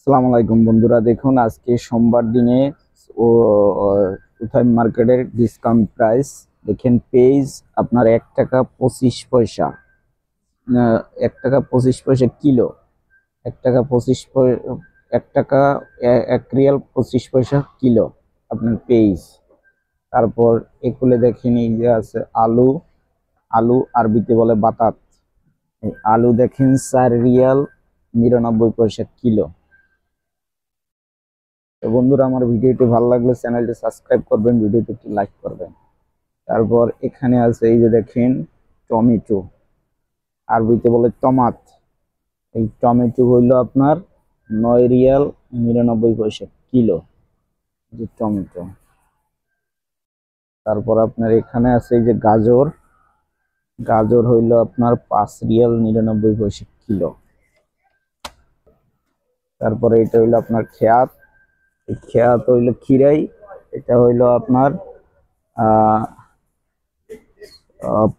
আসসালামু আলাইকুম বন্ধুরা, দেখুন আজকে সোমবার দিনে ও উঠাই মার্কেটের ডিসকাউন্ট প্রাইস দেখেন। পেঁয়াজ আপনার 1 টাকা 25 পয়সা, 1 টাকা 25 পয়সা কিলো। 1 টাকা 25 1 টাকা 1 রিয়াল 25 পয়সা কিলো আপনার পেঁয়াজ। তারপর এগুলো দেখেন, এই যে আছে আলু। আলু আরবিতে বলে বাতাত। এই আলু দেখেন 4 রিয়াল 99 পয়সা কিলো। তো বন্ধুরা, আমার ভিডিওটি ভালো লাগলে চ্যানেলটি সাবস্ক্রাইব করবেন, ভিডিওটি একটি লাইক করবেন। তারপর এখানে আছে এই যে দেখেন টমেটো, আরবিতে বলে টমাট। এই টমেটো হইল আপনার 9 রিয়াল 99 পয়সা কিলো, যে টমেটো। তারপর আপনার এখানে আছে এই যে গাজর। গাজর হইল আপনার 5 রিয়াল 99 পয়সা কিলো। তারপরে এটা হইলো আপনার খেয়াত। এই খেয়াত হইলো খিরাই। এটা হইলো আপনার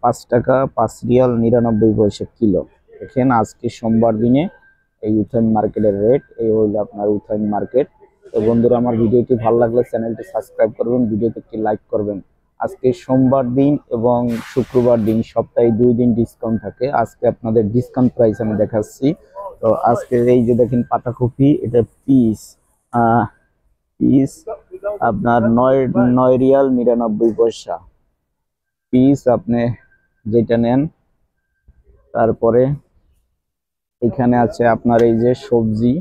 5 টাকা 5 রিয়াল 99 পয়সা কিলো। দেখেন আজকে সোমবার দিনে এই উথাইন মার্কেটের রেট এই হইলো আপনার উথাইন মার্কেট। তো বন্ধুরা, আমার ভিডিওটি ভালো লাগলে চ্যানেলটি সাবস্ক্রাইব করবেন, ভিডিওতে একটি লাইক করবেন। আজকে সোমবার দিন এবং শুক্রবার দিন সপ্তাহে 2 দিন ডিসকাউন্ট থাকে। আজকে আপনাদের ডিসকাউন্ট প্রাইস আমি দেখাচ্ছি। তো আজকে এই যে দেখেন পাতাকপি, এটা পিস পিস আপনার 9 রিয়াল 99 পয়সা পিস, আপনি যেটা নেন। তারপরে এখানে আছে আপনার এই যে সবজি।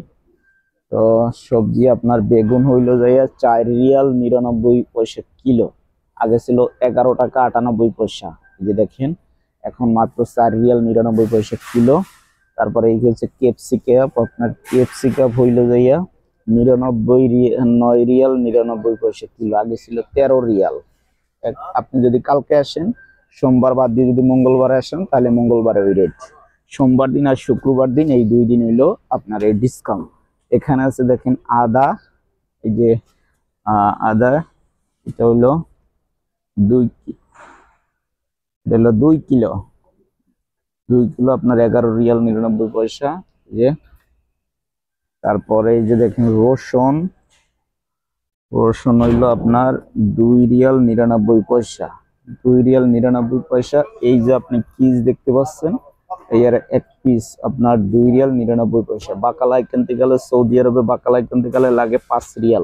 তো সবজি আপনার বেগুন হইলো যাইয়া 4 রিয়াল 99 পয়সা কিলো। আগে ছিল 11 টাকা 98 পয়সা, এই যে দেখেন এখন মাত্র 4 রিয়াল 99 পয়সা কিলো। তারপরে এই হচ্ছে ক্যাপসিকাম, আপনার ক্যাপসিকাম হইলো যাইয়া 9 রিয়াল 99 পয়সা কিলো। আগে ছিল 13 রিয়াল। আপনি যদি কালকে আসেন, সোমবার বাদ দিয়ে যদি মঙ্গলবারে আসেন, তাহলে মঙ্গলবারে ওই রেট। সোমবার দিন আর শুক্রবার দিন এই 2 দিন হইলো আপনার এই ডিসকাউন্ট। এখানে আছে দেখেন আদা। এই যে আদা, এটা হইলো 2 কিলো। 2 কিলো আপনার 11 রিয়াল 99 পয়সা। যে তারপরে এই যে দেখেন রসুন। রসুন হইলো আপনার 2 রিয়াল 99 পয়সা। 2 রিয়াল 99 পয়সা। এই যে আপনি পিস দেখতে পাচ্ছেন, এই আর এক পিস আপনার 2 রিয়াল 99 পয়সা। বাকালা কিনতে গেলে, সৌদি আরবে বাকালা কিনতে গেলে লাগে 5 রিয়াল।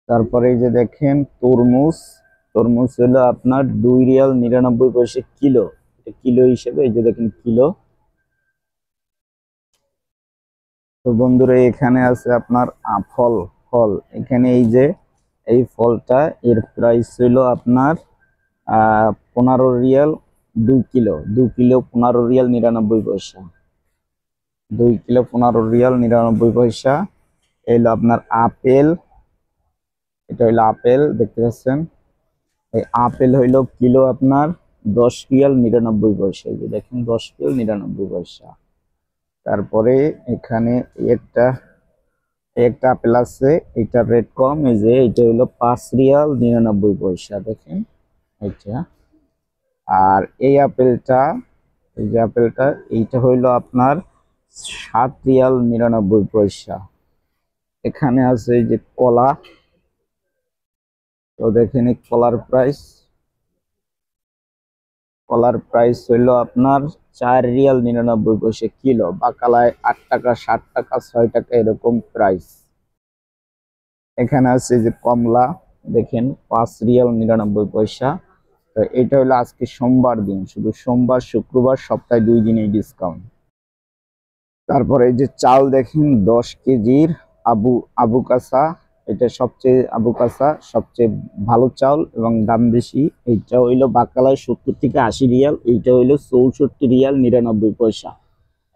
তারপরে এই যে দেখেন তরমুজ। তরমুজ হলো আপনার 2 রিয়াল 99 পয়সা কিলো। এটা কিলো হিসেবে, এই যে দেখেন কিলো। তো বন্ধুরা, এখানে আছে আপনার ফল। ফল এখানে এই যে এই ফলটা, এর প্রাইস হইল আপনার 15 রিয়াল 2 কিলো। 2 কিলো 15 রিয়াল 99 পয়সা। 2 কিলো 15 রিয়াল 99 পয়সা। এলো আপনার আপেল। এটা হইলো আপেল, দেখতে পাচ্ছেন। এই আপেল হইলো কিলো আপনার 10 রিয়াল 99 পয়সা। এই যে দেখেন 10 রিয়াল 99 পয়সা। তারপরে এখানে একটা একটা আপেল আছে, এটার রেট কম। এই যে এটা হইলো 5 রিয়াল 99 পয়সা, দেখেন এটা। আর এই আপেলটা, এই যে আপেলটা, এইটা হইলো আপনার 7 রিয়াল 99 পয়সা। এখানে আছে এই যে কলা। তো দেখেন এই কলার প্রাইস হইলো আপনার 4 রিয়াল 99 পয়সা কিলো। বাকালায় 8 টাকা 7 টাকা 6 টাকা এরকম প্রাইস। এখানে আছে যে কমলা, দেখেন 5 রিয়াল 99 পয়সা। তো এটা হলো আজকে সোমবার দিন, শুধু সোমবার শুক্রবার সপ্তাহে 2 দিন এই ডিসকাউন্ট। তারপরে এই যে চাল দেখেন 10 কেজির আবু আবু কাসা। এটা সবচেয়ে আবু কাসা সবচেয়ে ভালো চাল এবং দাম বেশি। এইটা হইলো বাকালায় 70 থেকে 80 রিয়াল। এইটা হইলো 64 রিয়াল 99 পয়সা।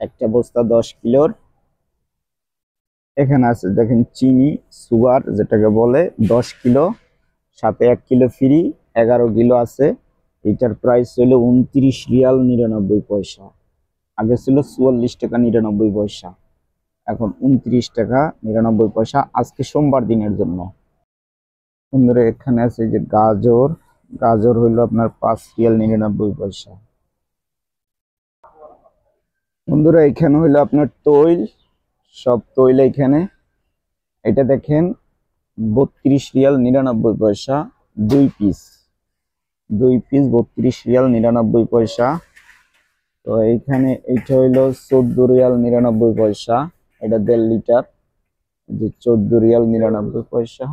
একটা বস্তা 10 কিলোর। এখানে আছে দেখেন চিনি সুগার, যেটাকে বলে 10 কিলো, সাথে 1 কিলো ফ্রি, 11 কিলো আছে। এটার প্রাইস হলো 29 রিয়াল 99 পয়সা। আগে ছিল 44 টাকা 99 পয়সা, এখন 29 টাকা 99 পয়সা আজকে সোমবার দিনের জন্য। বন্ধুরা, এখানে আছে যে গাজর। গাজর হইলো আপনার 5 রিয়াল 99 পয়সা। বন্ধুরা এখানে হইলো আপনার তৈল, সব তৈল এখানে। এটা দেখেন 32 রিয়াল 99 পয়সা, 2 পিস 32 রিয়াল 99 পয়সা। তো এইখানে এটা হইলো 14 রিয়াল 99 পয়সা, এটা 1.5 লিটার, যে 14 রিয়াল 99 পয়সা।